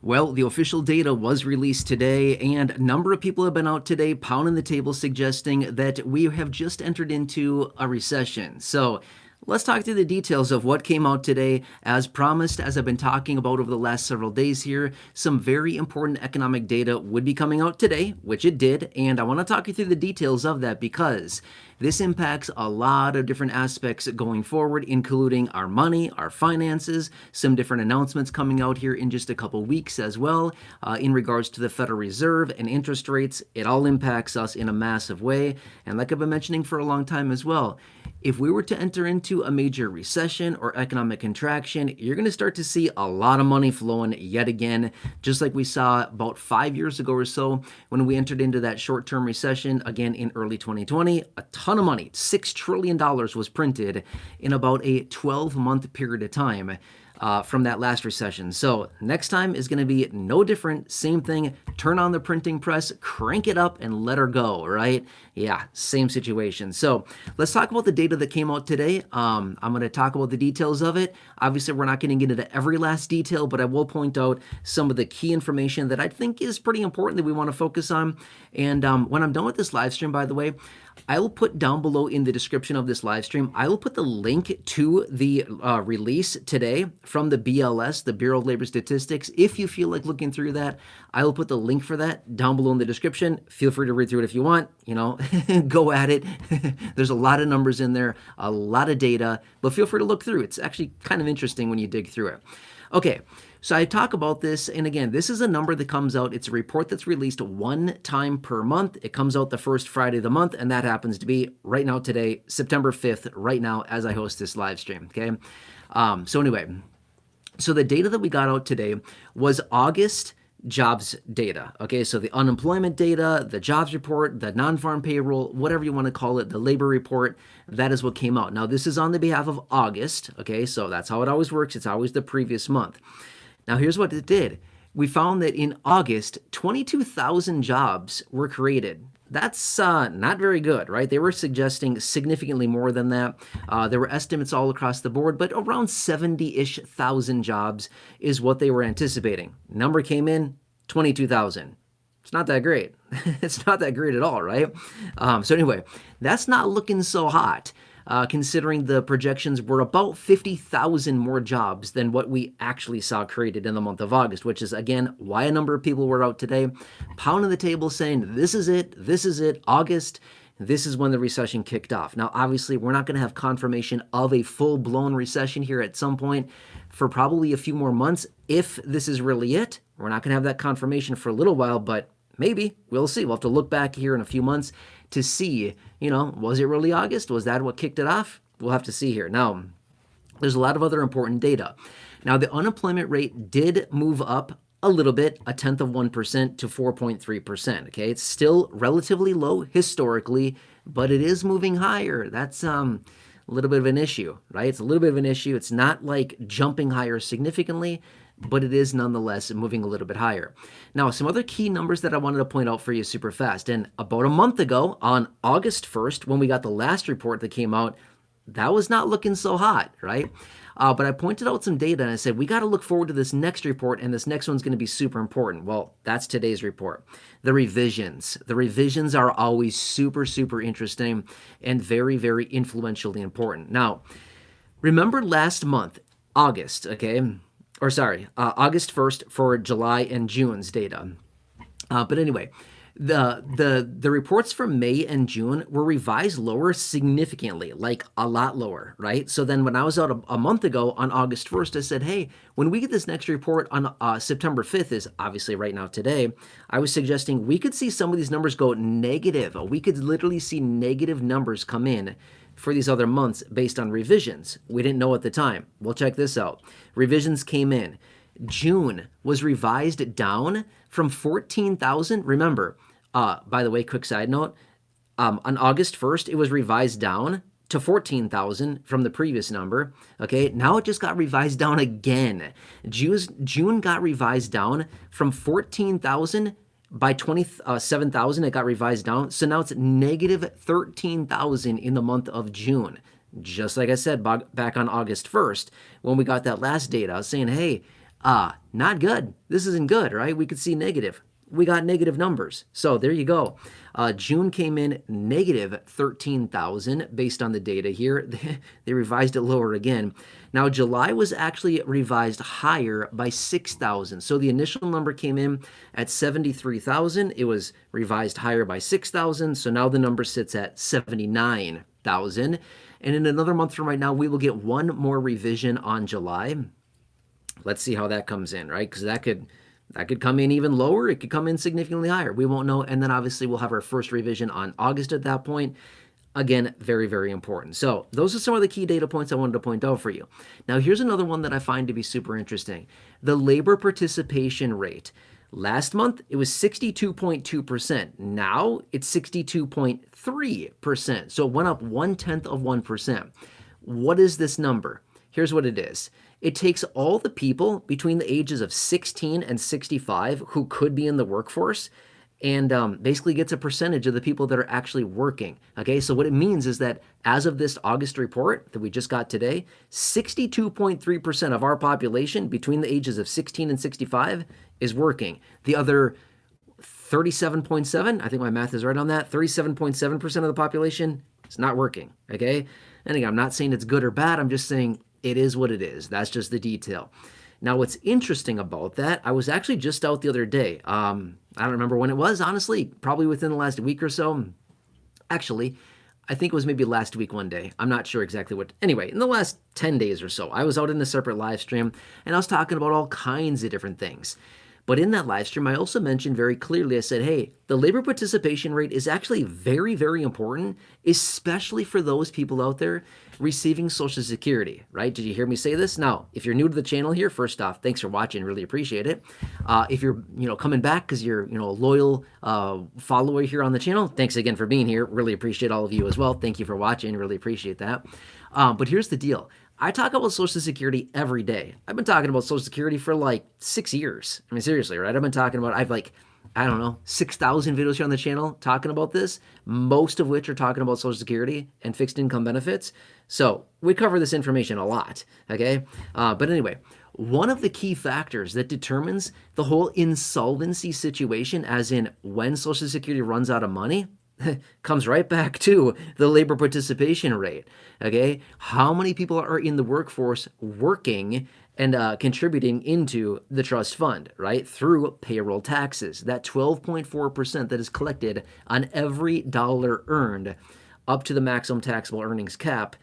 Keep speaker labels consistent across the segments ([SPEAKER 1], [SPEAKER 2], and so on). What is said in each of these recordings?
[SPEAKER 1] Well, the official data was released today, and a number of people have been out today pounding the table suggesting that we have just entered into a recession. So let's talk through the details of what came out today. As promised, as I've been talking about over the last several days here, some very important economic data would be coming out today, which it did, and I want to talk you through the details of that because this impacts a lot of different aspects going forward, including our money, our finances, some different announcements coming out here in just a couple weeks as well in regards to the Federal Reserve and interest rates. It all impacts us in a massive way. And like I've been mentioning for a long time as well, if we were to enter into a major recession or economic contraction, you're going to start to see a lot of money flowing yet again, just like we saw about 5 years ago or so when we entered into that short-term recession again in early 2020. A ton of money, $6 trillion was printed in about a 12-month period of time from that last recession. So next time is going to be no different. Same thing. Turn on the printing press, crank it up, and let her go, right? Yeah, same situation. So let's talk about the data that came out today. I'm going to talk about the details of it. Obviously, we're not going to get into every last detail, but I will point out some of the key information that I think is pretty important that we want to focus on. And when I'm done with this live stream, by the way, I will put down below in the description of this live stream, I will put the link to the release today from the BLS, the Bureau of Labor Statistics. If you feel like looking through that, I will put the link for that down below in the description. Feel free to read through it if you want, go at it. There's a lot of numbers in there, a lot of data, but feel free to look through. It's actually kind of interesting when you dig through it. Okay, so I talk about this, and again, this is a number that comes out. It's a report that's released one time per month. It comes out the first Friday of the month, and that happens to be right now today, September 5th, right now as I host this live stream, okay? So the data that we got out today was August jobs data, okay? So the unemployment data, the jobs report, the non-farm payroll, whatever you want to call it, the labor report, that is what came out. Now, this is on the behalf of August, okay? So that's how it always works. It's always the previous month. Now, here's what it did. We found that in August, 22,000 jobs were created. That's not very good, right? They were suggesting significantly more than that. There were estimates all across the board, but around 70-ish thousand jobs is what they were anticipating. Number came in, 22,000. It's not that great. It's not that great at all, right? So anyway, that's not looking so hot. Considering the projections were about 50,000 more jobs than what we actually saw created in the month of August, which is, again, why a number of people were out today pounding the table saying, this is it, August, this is when the recession kicked off. Now, obviously, we're not going to have confirmation of a full-blown recession here at some point for probably a few more months. If this is really it, we're not going to have that confirmation for a little while, but maybe. We'll see. We'll have to look back here in a few months to see, was it really August? Was that what kicked it off? We'll have to see here. Now, there's a lot of other important data. Now, the unemployment rate did move up a little bit, 0.1% to 4.3%, okay? It's still relatively low historically, but it is moving higher. That's a little bit of an issue, right? It's a little bit of an issue. It's not like jumping higher significantly, but it is nonetheless moving a little bit higher. Now, some other key numbers that I wanted to point out for you super fast. And about a month ago, on August 1st, when we got the last report that came out, that was not looking so hot, right? But I pointed out some data and I said, we got to look forward to this next report, and this next one's going to be super important. Well, that's today's report. The revisions. The revisions are always super, super interesting and very, very influentially important. Now, remember last month, August, okay? August 1st for July and June's data. But anyway, the reports for May and June were revised lower significantly, like a lot lower, right? So then when I was out a month ago on August 1st, I said, hey, when we get this next report on September 5th, is obviously right now today, I was suggesting we could see some of these numbers go negative. We could literally see negative numbers come in for these other months based on revisions. We didn't know at the time. Well, check this out. Revisions came in. June was revised down from 14,000. Remember, by the way, quick side note, on August 1st, it was revised down to 14,000 from the previous number. Okay, now it just got revised down again. June got revised down from 14,000 by 27,000, it got revised down. So now it's negative 13,000 in the month of June. Just like I said back on August 1st, when we got that last data, I was saying, hey, Not good. This isn't good, right? We could see negative. We got negative numbers. So there you go. June came in negative 13,000 based on the data here. They revised it lower again. Now, July was actually revised higher by 6,000. So the initial number came in at 73,000. It was revised higher by 6,000. So now the number sits at 79,000. And in another month from right now, we will get one more revision on July. Let's see how that comes in, right? Because that could come in even lower. It could come in significantly higher. We won't know. And then obviously we'll have our first revision on August at that point. Again, very, very important. So those are some of the key data points I wanted to point out for you. Now, here's another one that I find to be super interesting. The labor participation rate. Last month, it was 62.2%. Now it's 62.3%. So it went up 0.1%. What is this number? Here's what it is. It takes all the people between the ages of 16 and 65 who could be in the workforce and basically gets a percentage of the people that are actually working. Okay, so what it means is that as of this August report that we just got today, 62.3% of our population between the ages of 16 and 65 is working. The other 37.7, I think my math is right on that, 37.7% of the population is not working. Okay, and again, I'm not saying it's good or bad. I'm just saying it is what it is. That's just the detail. Now, what's interesting about that, I was actually just out the other day. I don't remember when it was, honestly, probably within the last week or so. Actually, I think it was maybe last week one day. I'm not sure exactly what. Anyway, in the last 10 days or so, I was out in a separate live stream, and I was talking about all kinds of different things. But in that live stream, I also mentioned very clearly, I said, hey, the labor participation rate is actually very, very important, especially for those people out there receiving Social Security, right? Did you hear me say this? Now, if you're new to the channel here, first off, thanks for watching, really appreciate it. If you're, coming back because you're, a loyal follower here on the channel, thanks again for being here. Really appreciate all of you as well. Thank you for watching, really appreciate that. But here's the deal. I talk about Social Security every day. I've been talking about Social Security for like 6 years. I mean, seriously, right? I've been talking about, I don't know, 6,000 videos here on the channel talking about this, most of which are talking about Social Security and fixed income benefits. So we cover this information a lot, okay? But anyway, one of the key factors that determines the whole insolvency situation, as in when Social Security runs out of money, comes right back to the labor participation rate, okay? How many people are in the workforce working and contributing into the trust fund, right? Through payroll taxes, that 12.4% that is collected on every dollar earned up to the maximum taxable earnings cap.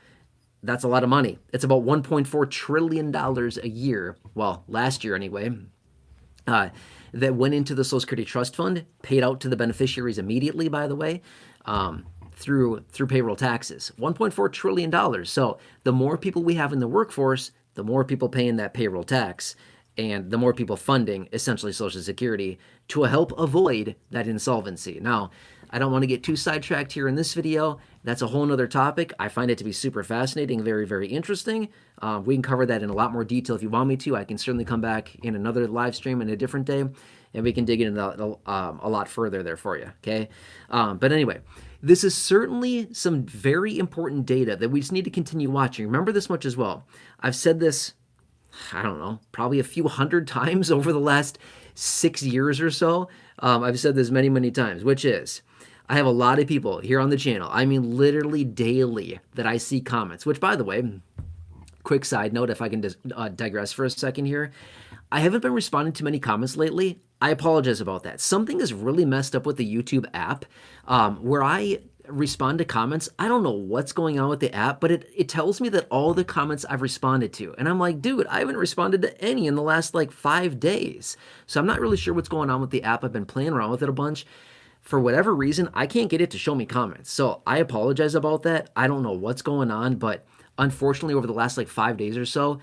[SPEAKER 1] That's a lot of money. It's about $1.4 trillion a year. Well, last year anyway. That went into the Social Security Trust Fund, paid out to the beneficiaries immediately, by the way, through payroll taxes. $1.4 trillion. So the more people we have in the workforce, the more people paying that payroll tax, and the more people funding essentially Social Security to help avoid that insolvency. Now, I don't want to get too sidetracked here in this video. That's a whole nother topic. I find it to be super fascinating, very, very interesting. We can cover that in a lot more detail if you want me to. I can certainly come back in another live stream in a different day, and we can dig into that a lot further there for you, okay? But anyway, this is certainly some very important data that we just need to continue watching. Remember this much as well. I've said this, I don't know, probably a few hundred times over the last 6 years or so. I've said this many, many times, which is, I have a lot of people here on the channel, I mean literally daily, that I see comments, which, by the way, quick side note, if I can just digress for a second here, I haven't been responding to many comments lately. I apologize about that. Something is really messed up with the YouTube app where I respond to comments. I don't know what's going on with the app, but it tells me that all the comments I've responded to. And I'm like, dude, I haven't responded to any in the last like 5 days. So I'm not really sure what's going on with the app. I've been playing around with it a bunch. For whatever reason, I can't get it to show me comments. So I apologize about that. I don't know what's going on, but unfortunately over the last like 5 days or so,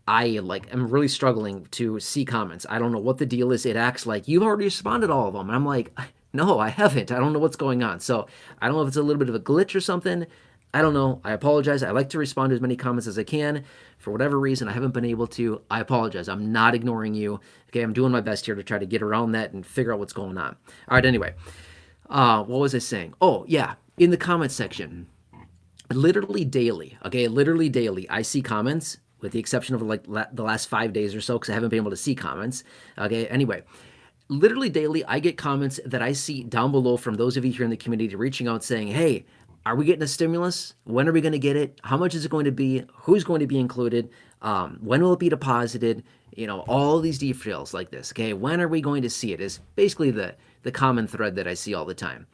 [SPEAKER 1] I'm really struggling to see comments. I don't know what the deal is. It acts like you've already responded to all of them. And I'm like, no, I haven't. I don't know what's going on. So I don't know if it's a little bit of a glitch or something. I don't know. I apologize. I like to respond to as many comments as I can. For whatever reason, I haven't been able to. I apologize. I'm not ignoring you. Okay, I'm doing my best here to try to get around that and figure out what's going on. All right, anyway. What was I saying? Oh, yeah. In the comment section, literally daily, okay, literally daily, I see comments with the exception of like the last 5 days or so, because I haven't been able to see comments. Okay, anyway, literally daily, I get comments that I see down below from those of you here in the community reaching out saying, hey, are we getting a stimulus? When are we going to get it? How much is it going to be? Who's going to be included? When will it be deposited? You know, all these details like this. Okay, when are we going to see it? Is basically the common thread that I see all the time.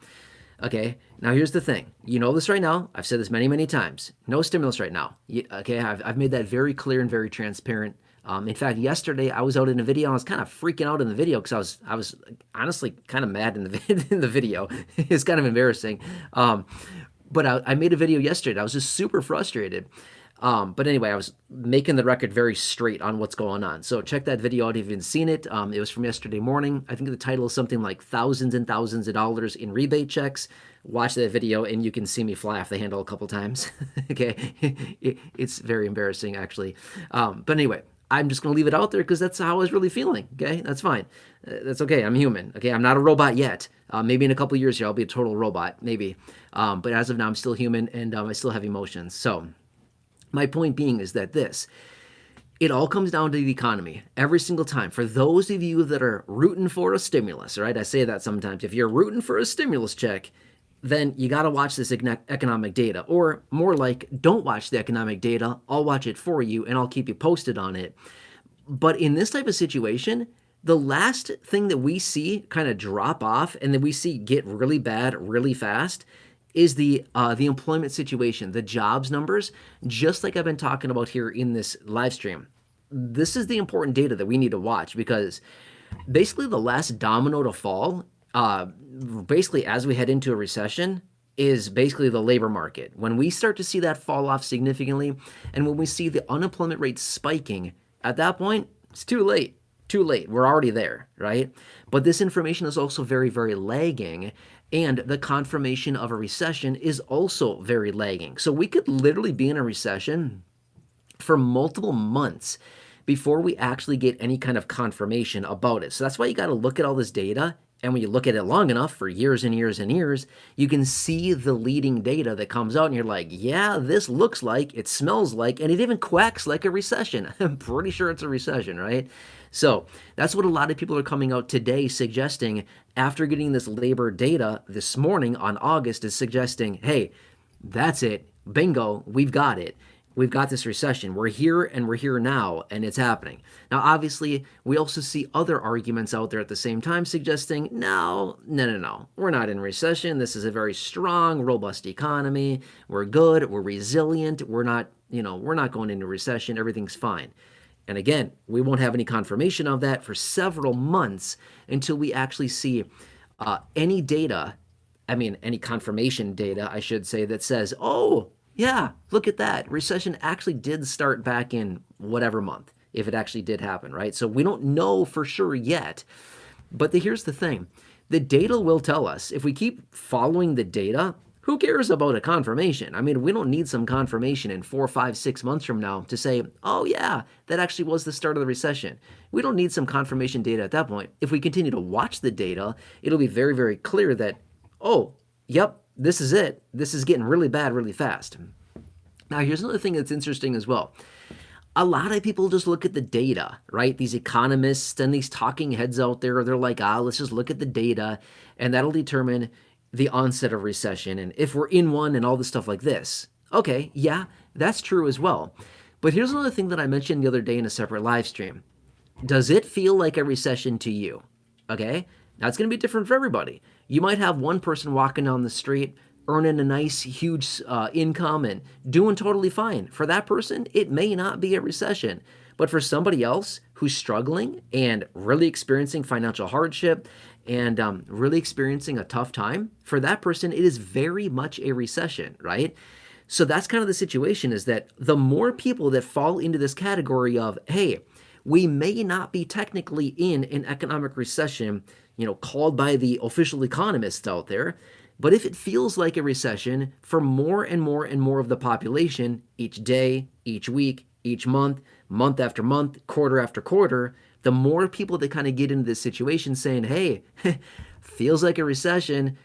[SPEAKER 1] Okay, now here's the thing. You know this right now. I've said this many, many times. No stimulus right now. Okay, I've made that very clear and very transparent. In fact, yesterday I was out in a video and I was kind of freaking out in the video because I was honestly kind of mad in the video. It's kind of embarrassing. But I made a video yesterday. I was just super frustrated. But anyway, I was making the record very straight on what's going on. So check that video out if you haven't seen it. It was from yesterday morning. I think the title is something like thousands and thousands of dollars in rebate checks. Watch that video and you can see me fly off the handle a couple times. Okay, it's very embarrassing actually. But anyway, I'm just going to leave it out there because that's how I was really feeling. Okay, that's fine. That's okay. I'm human. Okay, I'm not a robot yet. Maybe in a couple years here I'll be a total robot. Maybe. But as of now, I'm still human and I still have emotions. So my point being is that it all comes down to the economy every single time. For those of you that are rooting for a stimulus, right? I say that sometimes. If you're rooting for a stimulus check, then you got to watch this economic data. Or more like, don't watch the economic data. I'll watch it for you and I'll keep you posted on it. But in this type of situation, the last thing that we see kind of drop off and that we see get really bad really fast is the employment situation, the jobs numbers, just like I've been talking about here in this live stream. This is the important data that we need to watch because basically the last domino to fall, basically as we head into a recession, is basically the labor market. When we start to see that fall off significantly and when we see the unemployment rate spiking, at that point, it's too late. Too late. We're already there, right? But this information is also very, very lagging. And the confirmation of a recession is also very lagging. So we could literally be in a recession for multiple months before we actually get any kind of confirmation about it. So that's why you got to look at all this data. And when you look at it long enough for years and years and years, you can see the leading data that comes out and you're like, yeah, this looks like, it smells like, and it even quacks like a recession. I'm pretty sure it's a recession, right? So that's what a lot of people are coming out today suggesting after getting this labor data this morning on August is suggesting, hey, that's it. Bingo, we've got it. We've got this recession. We're here and we're here now and it's happening. Now, obviously, we also see other arguments out there at the same time suggesting, no. We're not in recession. This is a very strong, robust economy. We're good. We're resilient. We're not going into recession. Everything's fine. And again, we won't have any confirmation of that for several months until we actually see any confirmation data, I should say, that says, oh, yeah, look at that. Recession actually did start back in whatever month, if it actually did happen, right? So we don't know for sure yet. But here's the thing. The data will tell us. If we keep following the data, who cares about a confirmation? I mean, we don't need some confirmation in 4, 5, 6 months from now to say, oh yeah, that actually was the start of the recession. We don't need some confirmation data at that point. If we continue to watch the data, it'll be very, very clear that, oh, yep, this is it. This is getting really bad really fast. Now, here's another thing that's interesting as well. A lot of people just look at the data, right? These economists and these talking heads out there, they're like, let's just look at the data and that'll determine the onset of recession and if we're in one and all this stuff like this. Okay, yeah, that's true as well. But here's another thing that I mentioned the other day in a separate live stream. Does it feel like a recession to you? Okay, now it's going to be different for everybody. You might have one person walking down the street earning a nice, huge income and doing totally fine. For that person, it may not be a recession. But for somebody else who's struggling and really experiencing financial hardship and really experiencing a tough time, for that person, it is very much a recession, right? So that's kind of the situation, is that the more people that fall into this category of, hey, we may not be technically in an economic recession, called by the official economists out there, but if it feels like a recession for more and more and more of the population each day, each week, each month, month after month, quarter after quarter, the more people that kind of get into this situation saying, hey, feels like a recession,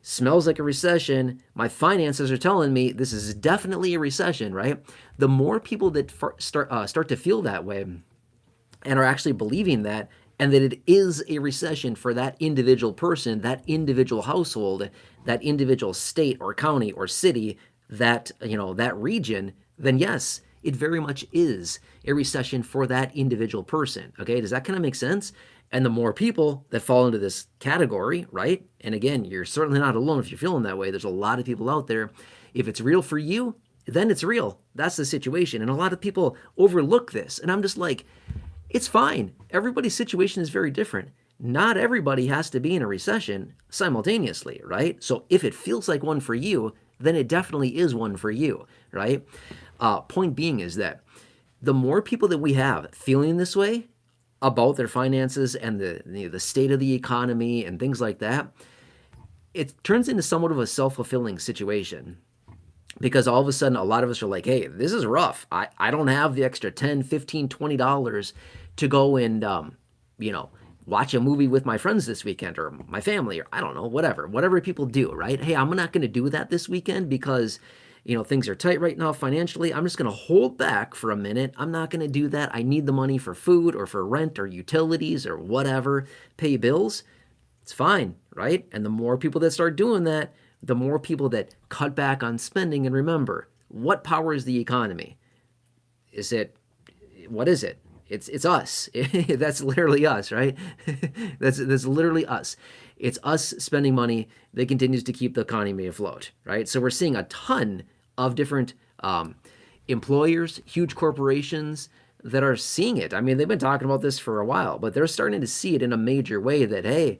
[SPEAKER 1] smells like a recession. My finances are telling me this is definitely a recession, right? The more people that start to feel that way and are actually believing that, and that it is a recession for that individual person, that individual household, that individual state or county or city, that that region, then yes, it very much is a recession for that individual person. Okay, does that kind of make sense? And the more people that fall into this category, right? And again, you're certainly not alone if you're feeling that way. There's a lot of people out there. If it's real for you, then it's real. That's the situation. And a lot of people overlook this. And I'm just like, it's fine. Everybody's situation is very different. Not everybody has to be in a recession simultaneously, right? So if it feels like one for you, then it definitely is one for you, right? Point being is that the more people that we have feeling this way about their finances and the state of the economy and things like that, it turns into somewhat of a self-fulfilling situation. Because all of a sudden, a lot of us are like, hey, this is rough. I don't have the extra $10, $15, $20 to go and, watch a movie with my friends this weekend or my family or I don't know, whatever people do, right? Hey, I'm not going to do that this weekend because, things are tight right now financially. I'm just going to hold back for a minute. I'm not going to do that. I need the money for food or for rent or utilities or whatever, pay bills. It's fine, right? And the more people that start doing that, the more people that cut back on spending. And remember, what powers the economy? What is it? It's us. That's literally us, right? That's literally us. It's us spending money that continues to keep the economy afloat, right? So we're seeing a ton of different employers, huge corporations that are seeing it. I mean, they've been talking about this for a while, but they're starting to see it in a major way that, hey,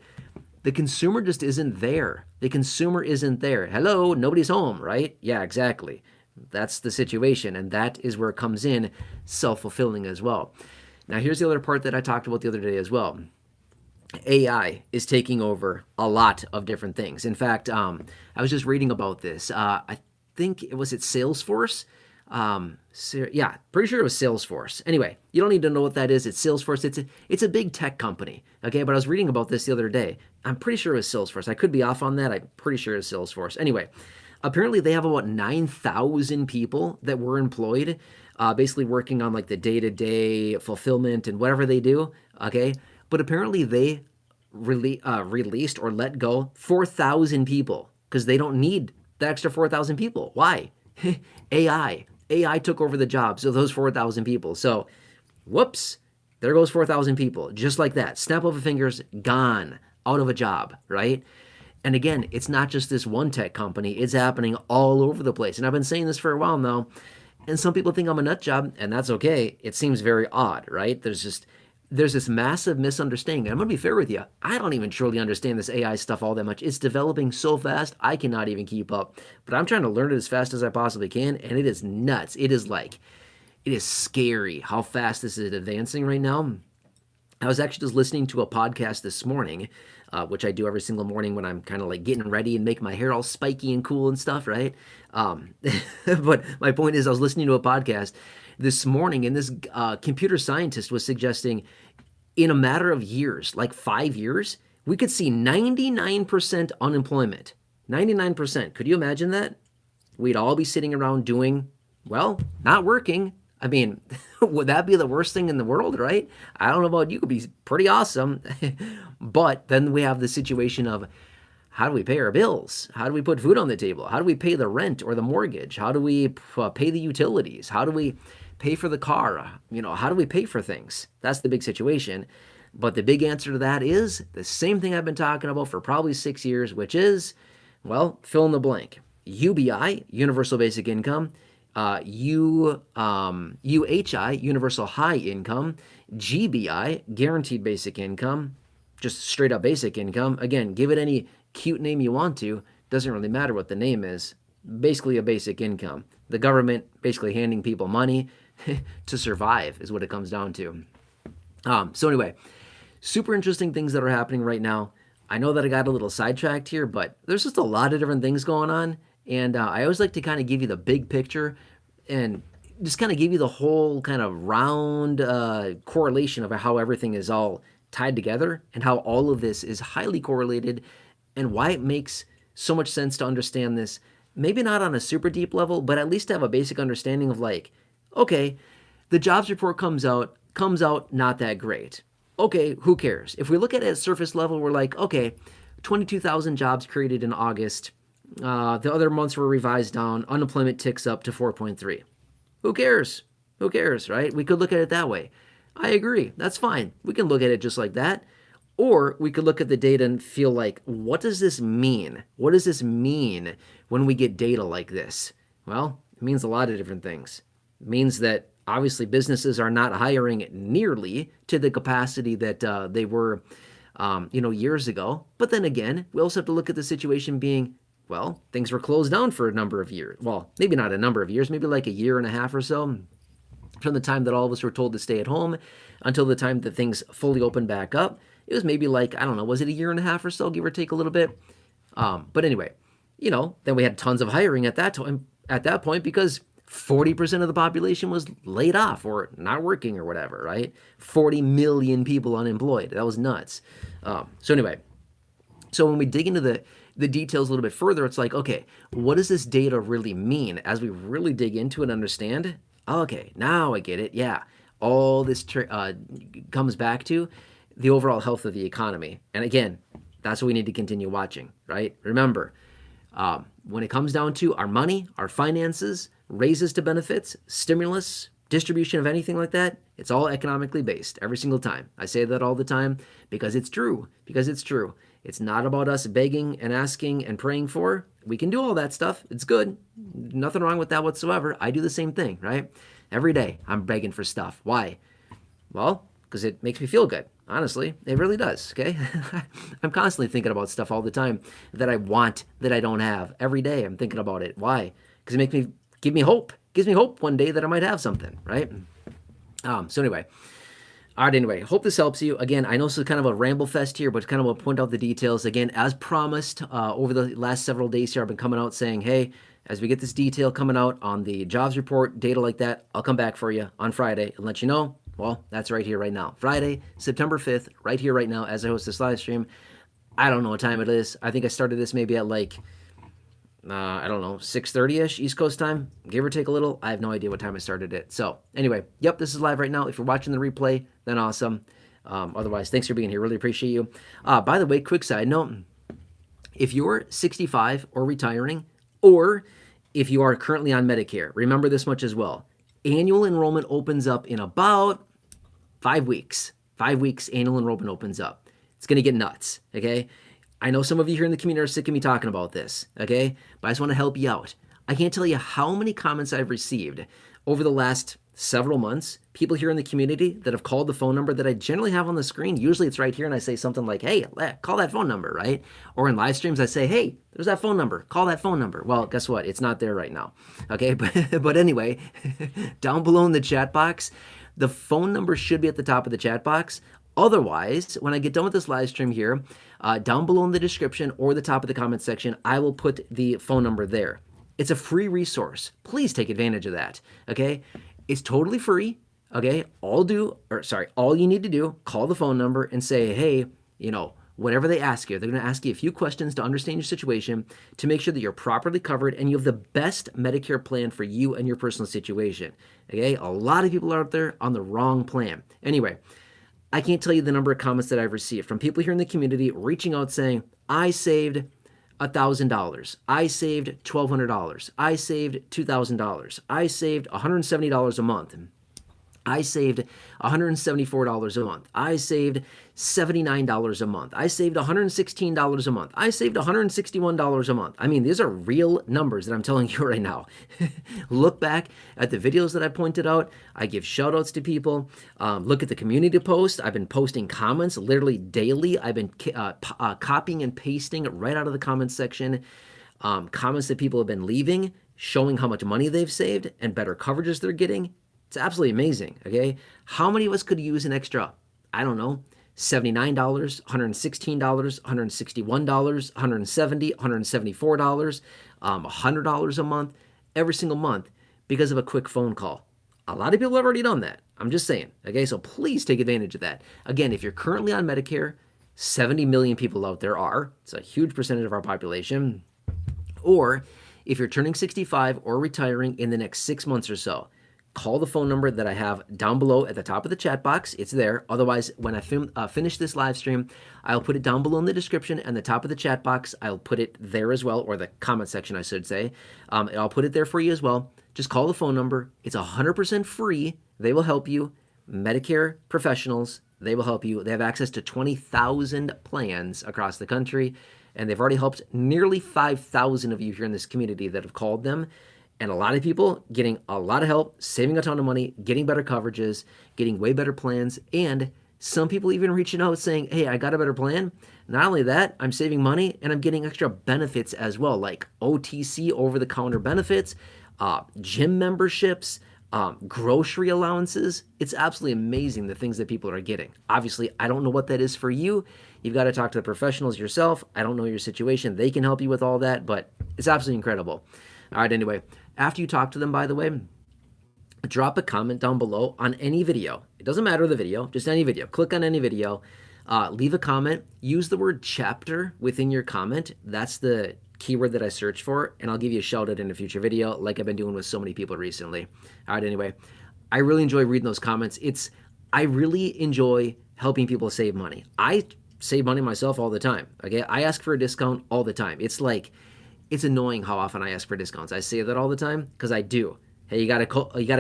[SPEAKER 1] the consumer just isn't there. The consumer isn't there. Hello, nobody's home, right? Yeah, exactly. That's the situation, and that is where it comes in self-fulfilling as well. Now, here's the other part that I talked about the other day as well. AI is taking over a lot of different things. In fact, I was just reading about this. I think it was at Salesforce. Yeah, pretty sure it was Salesforce. Anyway, you don't need to know what that is. It's Salesforce. It's a big tech company. Okay, but I was reading about this the other day. I'm pretty sure it was Salesforce. I could be off on that. I'm pretty sure it's Salesforce. Anyway, apparently they have about 9,000 people that were employed, basically working on like the day-to-day fulfillment and whatever they do. Okay, but apparently they released or let go 4,000 people because they don't need the extra 4,000 people. Why? AI. AI took over the jobs of those 4,000 people. So, whoops, there goes 4,000 people. Just like that. Snap of a fingers, gone, out of a job, right? And again, it's not just this one tech company. It's happening all over the place. And I've been saying this for a while now. And some people think I'm a nut job, and that's okay. It seems very odd, right? There's this massive misunderstanding. And I'm going to be fair with you. I don't even truly understand this AI stuff all that much. It's developing so fast, I cannot even keep up. But I'm trying to learn it as fast as I possibly can, and it is nuts. It is scary how fast this is advancing right now. I was actually just listening to a podcast this morning, which I do every single morning when I'm kind of like getting ready and making my hair all spiky and cool and stuff, right? But my point is, I was listening to a podcast this morning, and this computer scientist was suggesting in a matter of years, like 5 years, we could see 99% unemployment. 99%. Could you imagine that? We'd all be sitting around doing, well, not working. I mean, would that be the worst thing in the world, right? I don't know about you. It would be pretty awesome. But then we have the situation of, how do we pay our bills? How do we put food on the table? How do we pay the rent or the mortgage? How do we pay the utilities? How do we pay for the car? How do we pay for things? That's the big situation. But the big answer to that is the same thing I've been talking about for probably 6 years, which is, well, fill in the blank. UBI, Universal Basic Income. UHI, Universal High Income. GBI, Guaranteed Basic Income. Just straight up basic income. Again, give it any cute name you want to. Doesn't really matter what the name is. Basically a basic income. The government basically handing people money to survive is what it comes down to. So anyway, super interesting things that are happening right now. I know that I got a little sidetracked here, but there's just a lot of different things going on. And I always like to kind of give you the big picture and just kind of give you the whole kind of round correlation of how everything is all tied together and how all of this is highly correlated and why it makes so much sense to understand this. Maybe not on a super deep level, but at least to have a basic understanding of like, okay, the jobs report comes out not that great. Okay, who cares? If we look at it at surface level, we're like, okay, 22,000 jobs created in August. The other months were revised down. Unemployment ticks up to 4.3. Who cares? Who cares, right? We could look at it that way. I agree. That's fine. We can look at it just like that. Or we could look at the data and feel like, what does this mean? What does this mean when we get data like this? Well, it means a lot of different things. It means that obviously businesses are not hiring nearly to the capacity that they were, years ago. But then again, we also have to look at the situation being, well, things were closed down for a number of years. Well, maybe not a number of years, maybe like a year and a half or so, from the time that all of us were told to stay at home until the time that things fully opened back up. It was maybe like, I don't know, was it a year and a half or so, give or take a little bit? But anyway, then we had tons of hiring at that time, at that point, because 40% of the population was laid off or not working or whatever, right? 40 million people unemployed. That was nuts. So anyway, so when we dig into the details a little bit further, it's like, okay, what does this data really mean? As we really dig into it and understand, okay, now I get it. Yeah, all this comes back to the overall health of the economy. And again, that's what we need to continue watching, right? Remember, when it comes down to our money, our finances, raises to benefits, stimulus, distribution of anything like that, it's all economically based every single time. I say that all the time because it's true, It's not about us begging and asking and praying for. We can do all that stuff. It's good. Nothing wrong with that whatsoever. I do the same thing, right? Every day I'm begging for stuff. Why? Well, because it makes me feel good. Honestly, it really does, okay? I'm constantly thinking about stuff all the time that I want that I don't have. Every day I'm thinking about it. Why? Because it give me hope. Gives me hope one day that I might have something, right? So anyway. All right, anyway, hope this helps you. Again, I know this is kind of a ramble fest here, but kind of will point out the details. Again, as promised, over the last several days here, I've been coming out saying, hey, as we get this detail coming out on the jobs report, data like that, I'll come back for you on Friday and let you know. Well, that's right here, right now. Friday, September 5th, right here, right now, as I host this live stream. I don't know what time it is. I think I started this maybe at like, 6:30-ish East Coast time, give or take a little. I have no idea what time I started it. So anyway, yep, this is live right now. If you're watching the replay, then awesome. Otherwise, thanks for being here. Really appreciate you. By the way, quick side note, if you're 65 or retiring, or if you are currently on Medicare, remember this much as well. Annual enrollment opens up in about 5 weeks. 5 weeks, annual enrollment opens up. It's going to get nuts, okay? I know some of you here in the community are sick of me talking about this, okay? But I just want to help you out. I can't tell you how many comments I've received over the last several months, people here in the community that have called the phone number that I generally have on the screen. Usually it's right here and I say something like, hey, call that phone number, right? Or in live streams I say, hey, there's that phone number. Call that phone number. Well, guess what? It's not there right now, okay? But anyway, down below in the chat box, the phone number should be at the top of the chat box. Otherwise, when I get done with this live stream here, down below in the description or the top of the comment section, I will put the phone number there. It's a free resource. Please take advantage of that, okay? It's totally free, okay? All you need to do, call the phone number and say, hey, whatever they ask you, they're going to ask you a few questions to understand your situation, to make sure that you're properly covered and you have the best Medicare plan for you and your personal situation, okay? A lot of people are out there on the wrong plan. Anyway, I can't tell you the number of comments that I've received from people here in the community reaching out saying, I saved $1,000. I saved $1,200. I saved $2,000. I saved $170 a month. I saved $174 a month. I saved $79 a month. I saved $116 a month. I saved $161 a month. I mean, these are real numbers that I'm telling you right now. Look back at the videos that I pointed out. I give shout outs to people. Look at the community post. I've been posting comments literally daily. I've been copying and pasting right out of the comments section. Comments that people have been leaving, showing how much money they've saved and better coverages they're getting. It's absolutely amazing, okay? How many of us could use an extra, I don't know, $79, $116, $161, $170, $174, $100 a month, every single month because of a quick phone call? A lot of people have already done that. I'm just saying, okay? So please take advantage of that. Again, if you're currently on Medicare, 70 million people out there are. It's a huge percentage of our population. Or if you're turning 65 or retiring in the next 6 months or so, call the phone number that I have down below at the top of the chat box. It's there. Otherwise, when I finish this live stream, I'll put it down below in the description and the top of the chat box. I'll put it there as well, or the comment section, I should say. I'll put it there for you as well. Just call the phone number. It's 100% free. They will help you. Medicare professionals, they will help you. They have access to 20,000 plans across the country, and they've already helped nearly 5,000 of you here in this community that have called them. And a lot of people getting a lot of help, saving a ton of money, getting better coverages, getting way better plans, and some people even reaching out saying, hey, I got a better plan. Not only that, I'm saving money and I'm getting extra benefits as well, like OTC, over-the-counter benefits, gym memberships, grocery allowances. It's absolutely amazing the things that people are getting. Obviously, I don't know what that is for you. You've got to talk to the professionals yourself. I don't know your situation. They can help you with all that, but it's absolutely incredible. All right, anyway, after you talk to them, by the way, drop a comment down below on any video. It doesn't matter the video, just any video. Click on any video, leave a comment, use the word chapter within your comment. That's the keyword that I search for, and I'll give you a shout out in a future video like I've been doing with so many people recently. All right, anyway, I really enjoy reading those comments. I really enjoy helping people save money. I save money myself all the time, okay? I ask for a discount all the time. It's annoying how often I ask for discounts. I say that all the time because I do. Hey, you got a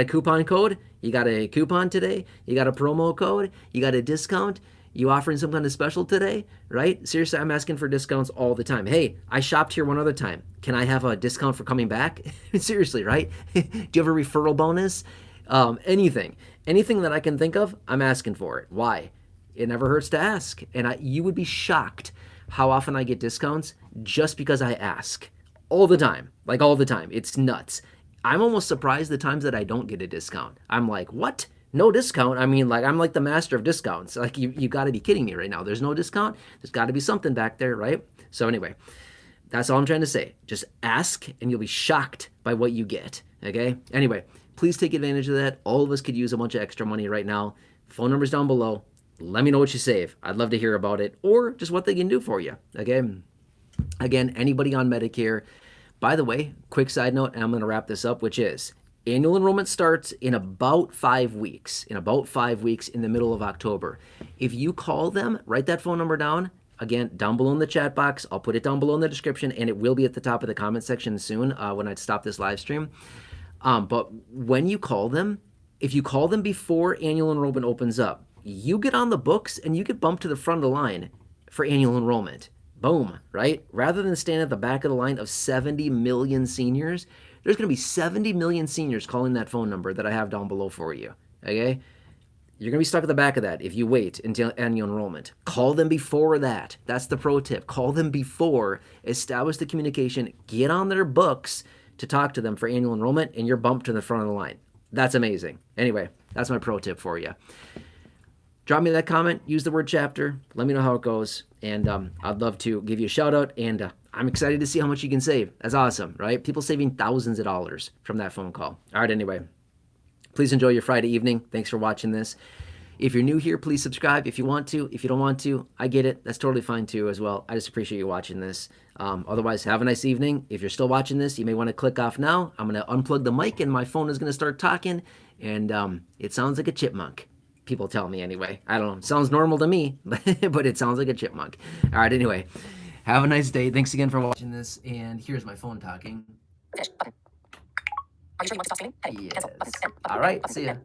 [SPEAKER 1] coupon code? You got a coupon today? You got a promo code? You got a discount? You offering some kind of special today, right? Seriously, I'm asking for discounts all the time. Hey, I shopped here one other time. Can I have a discount for coming back? Seriously, right? Do you have a referral bonus? Anything that I can think of, I'm asking for it. Why? It never hurts to ask. And you would be shocked how often I get discounts just because I ask. All the time. Like all the time. It's nuts. I'm almost surprised the times that I don't get a discount. I'm like, what? No discount? I mean, like, I'm like the master of discounts. Like, you got to be kidding me right now. There's no discount. There's got to be something back there, right? So anyway, that's all I'm trying to say. Just ask and you'll be shocked by what you get, okay? Anyway, please take advantage of that. All of us could use a bunch of extra money right now. Phone number's down below. Let me know what you save. I'd love to hear about it, or just what they can do for you, okay? Again, anybody on Medicare. By the way, quick side note, and I'm going to wrap this up, which is annual enrollment starts in about 5 weeks. In about 5 weeks in the middle of October. If you call them, write that phone number down. Again, down below in the chat box. I'll put it down below in the description, and it will be at the top of the comment section soon when I stop this live stream. But when you call them, if you call them before annual enrollment opens up, you get on the books and you get bumped to the front of the line for annual enrollment. Boom, right? Rather than stand at the back of the line of 70 million seniors, there's going to be 70 million seniors calling that phone number that I have down below for you, okay? You're going to be stuck at the back of that if you wait until annual enrollment. Call them before that. That's the pro tip. Call them before, establish the communication, get on their books to talk to them for annual enrollment, and you're bumped to the front of the line. That's amazing. Anyway, that's my pro tip for you. Drop me that comment, use the word chapter, let me know how it goes, and I'd love to give you a shout out, and I'm excited to see how much you can save. That's awesome, right? People saving thousands of dollars from that phone call. All right, anyway, please enjoy your Friday evening. Thanks for watching this. If you're new here, please subscribe if you want to. If you don't want to, I get it. That's totally fine too as well. I just appreciate you watching this. Otherwise, have a nice evening. If you're still watching this, you may want to click off now. I'm going to unplug the mic, and my phone is going to start talking, and it sounds like a chipmunk. People tell me anyway. I don't know. It sounds normal to me, but it sounds like a chipmunk. All right, anyway. Have a nice day. Thanks again for watching this. And here's my phone talking. Are you sure you want to stop streaming? Yes. All right. See ya.